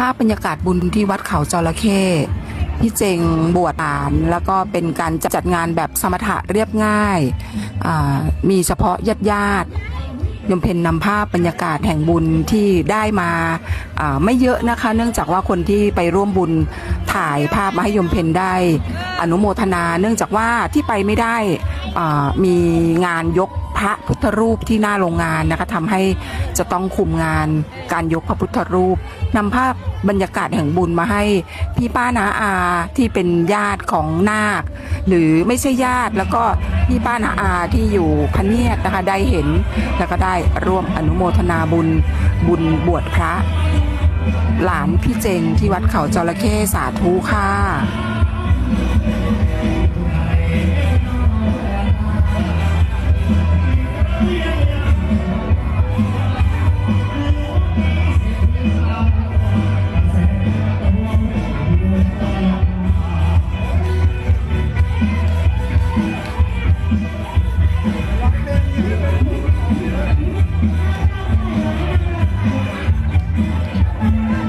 าพบรรยากาศบุญที่วัดเขาจระเข้พี่เจงบวชหลานแล้วก็เป็นการจัดงานแบบสมถะเรียบง่ายมีเฉพาะญาติยมเพนนำภาพบรรยากาศแห่งบุญที่ได้มาไม่เยอะนะคะเนื่องจากว่าคนที่ไปร่วมบุญถ่ายภาพมาให้ยมเพนได้อนุโมทนาเนื่องจากว่าที่ไปไม่ได้มีงานยกพระพุทธรูปที่หน้าโรงงานนะคะทำให้จะต้องคุมงานการยกพระพุทธรูปนำภาพบรรยากาศแห่งบุญมาให้พี่ป้าน้าอาที่เป็นญาติของนาคหรือไม่ใช่ญาติแล้วก็พี่ป้าน้าอาที่อยู่พะเนียดนะคะได้เห็นแล้วก็ได้ร่วมอนุโมทนาบุญบวชพระหลานพี่เจงที่วัดเขาจระเข้สาธุค่ะ